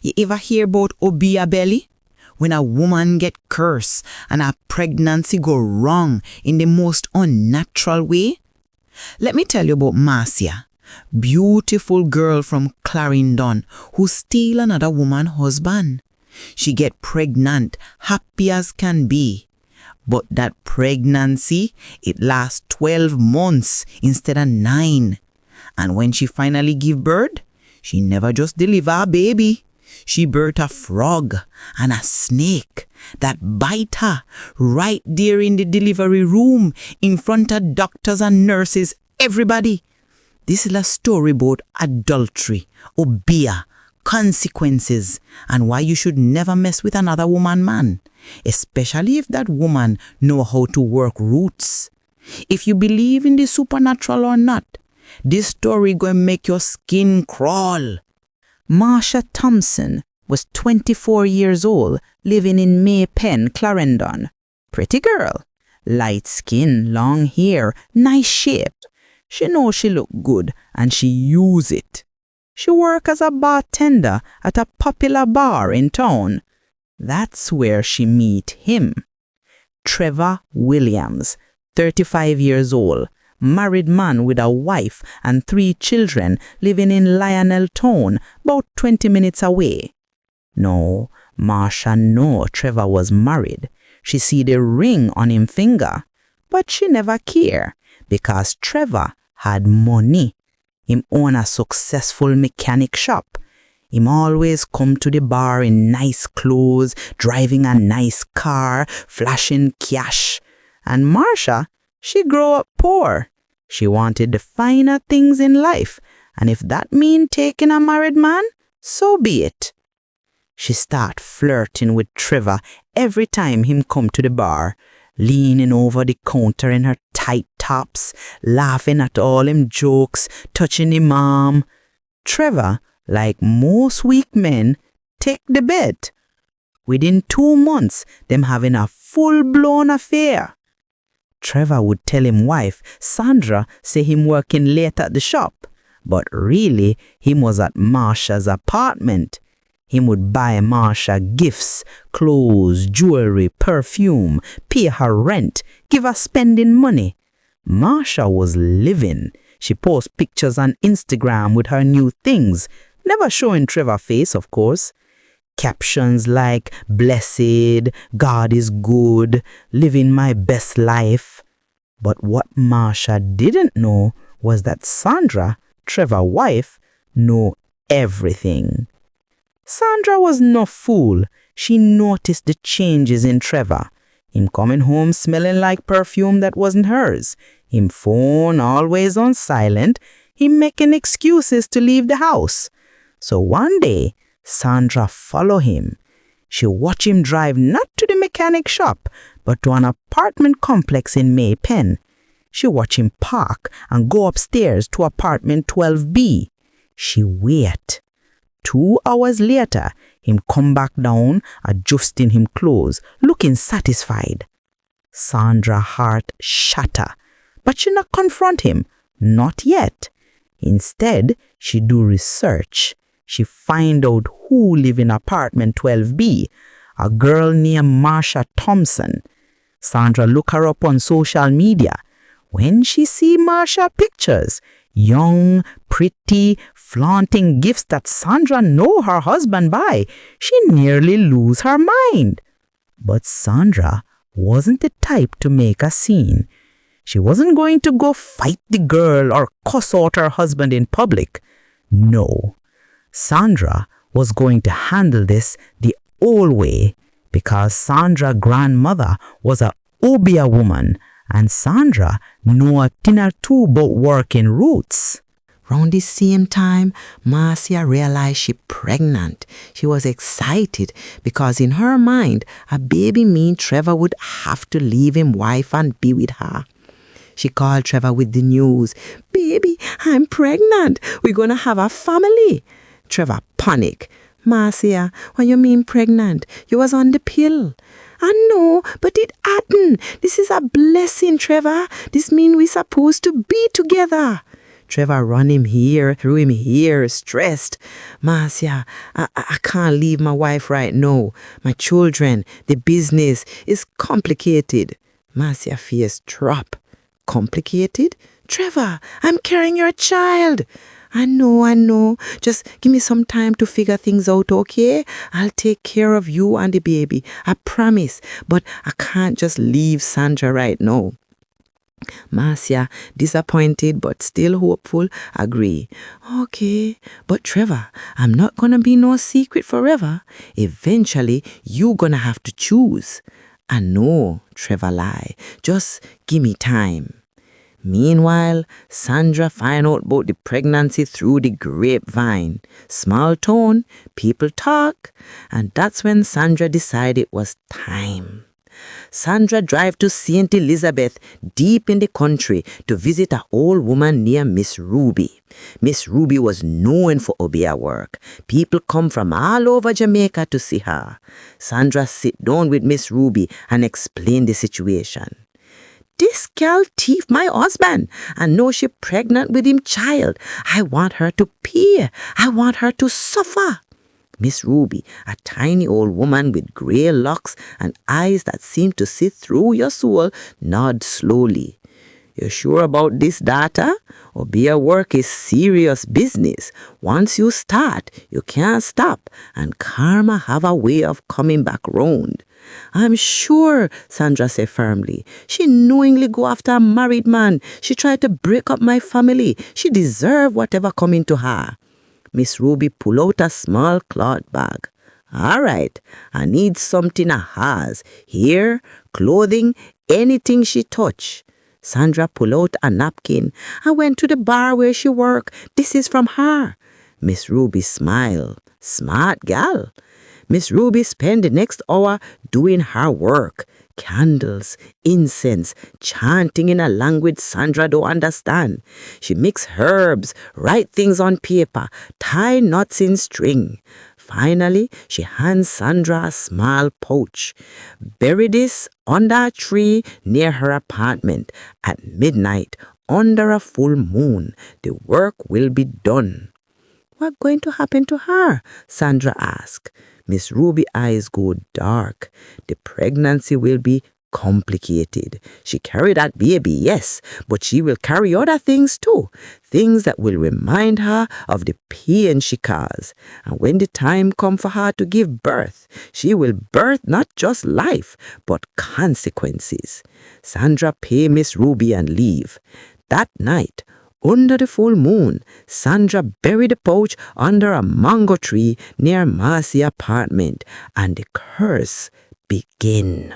You ever hear about Obeah Belly? When a woman get cursed and her pregnancy go wrong in the most unnatural way? Let me tell you about Marcia, beautiful girl from Clarendon who steal another woman's husband. She get pregnant, happy as can be. But that pregnancy, it lasts 12 months instead of 9. And when she finally give birth, she never just deliver a baby. She birthed a frog and a snake that bite her right there in the delivery room in front of doctors and nurses, everybody. This is a story about adultery, obeah, consequences, and why you should never mess with another woman, man, especially if that woman know how to work roots. If you believe in the supernatural or not, this story going to make your skin crawl. Marcia Thompson was 24 years old, living in May Pen, Clarendon. Pretty girl, light skin, long hair, nice shape. She knows she look good and she use it. She work as a bartender at a popular bar in town. That's where she meet him. Trevor Williams, 35 years old, married man with a wife and 3 children living in Lionel Town, about 20 minutes away. No, Marcia know Trevor was married. She see the ring on him finger, but she never care because Trevor had money. Him own a successful mechanic shop. Him always come to the bar in nice clothes, driving a nice car, flashing cash. And Marcia, she grow up poor. She wanted the finer things in life, and if that mean taking a married man, so be it. She start flirting with Trevor every time him come to the bar, leaning over the counter in her tight tops, laughing at all him jokes, touching him arm. Trevor, like most weak men, take the bet. Within 2 months, them having a full-blown affair. Trevor would tell him wife, Sandra, say him working late at the shop, but really, him was at Marcia's apartment. Him would buy Marcia gifts, clothes, jewelry, perfume, pay her rent, give her spending money. Marcia was living. She posts pictures on Instagram with her new things, never showing Trevor's face, of course. Captions like, blessed, God is good, living my best life. But what Marcia didn't know was that Sandra, Trevor's wife, know everything. Sandra was no fool. She noticed the changes in Trevor. Him coming home smelling like perfume that wasn't hers. Him phone always on silent. Him making excuses to leave the house. So one day, Sandra follow him. She watch him drive not to the mechanic shop, but to an apartment complex in May Pen. She watch him park and go upstairs to apartment 12B. She wait. 2 hours later, him come back down, adjusting him clothes, looking satisfied. Sandra's heart shatter, but she not confront him, not yet. Instead, she do research. She find out who live in apartment 12B, a girl named Marcia Thompson. Sandra look her up on social media. When she see Marcia pictures, young, pretty, flaunting gifts that Sandra know her husband buy, she nearly lose her mind. But Sandra wasn't the type to make a scene. She wasn't going to go fight the girl or cuss out her husband in public. No. Sandra was going to handle this the old way because Sandra's grandmother was a Obeah woman and Sandra know a thing or two about working roots. Round the same time, Marcia realized she pregnant. She was excited because in her mind, a baby mean Trevor would have to leave him wife and be with her. She called Trevor with the news. Baby, I'm pregnant. We're going to have a family. Trevor panic. Marcia, what you mean pregnant? You was on the pill. I know, but it happened. This is a blessing, Trevor. This mean we supposed to be together. Trevor run him here, threw him here, stressed. Marcia, I can't leave my wife right now. My children, the business is complicated. Marcia face drop. Complicated? Trevor, I'm carrying your child. I know. Just give me some time to figure things out, okay? I'll take care of you and the baby. I promise. But I can't just leave Sandra right now. Marcia, disappointed but still hopeful, agree. Okay, but Trevor, I'm not gonna be no secret forever. Eventually, you gonna have to choose. I know, Trevor lie. Just give me time. Meanwhile, Sandra find out about the pregnancy through the grapevine. Small town, people talk, and that's when Sandra decided it was time. Sandra drive to St. Elizabeth, deep in the country, to visit an old woman near Miss Ruby. Miss Ruby was known for Obeah work. People come from all over Jamaica to see her. Sandra sit down with Miss Ruby and explain the situation. This girl thief my husband and know she pregnant with him child. I want her to pay. I want her to suffer. Miss Ruby, a tiny old woman with grey locks and eyes that seem to see through your soul, nod slowly. You sure about this, daughter? Obeah work is serious business. Once you start, you can't stop, and karma have a way of coming back round. I'm sure, Sandra said firmly. She knowingly go after a married man. She tried to break up my family. She deserve whatever coming to her. Miss Ruby pull out a small cloth bag. All right, I need something of hers. Hair, clothing, anything she touch. Sandra pull out a napkin. I went to the bar where she work. This is from her. Miss Ruby smile. Smart gal. Miss Ruby spend the next hour doing her work. Candles, incense, chanting in a language Sandra don't understand. She mix herbs, write things on paper, tie knots in string. Finally, she hands Sandra a small pouch. Bury this under a tree near her apartment. At midnight, under a full moon, the work will be done. What's going to happen to her? Sandra asked. Miss Ruby's eyes go dark. The pregnancy will be complicated. She carried that baby, yes, but she will carry other things too. Things that will remind her of the pain she caused. And when the time comes for her to give birth, she will birth not just life, but consequences. Sandra pay Miss Ruby and leave. That night, under the full moon, Sandra buried the pouch under a mango tree near Marcia's apartment, and the curse began.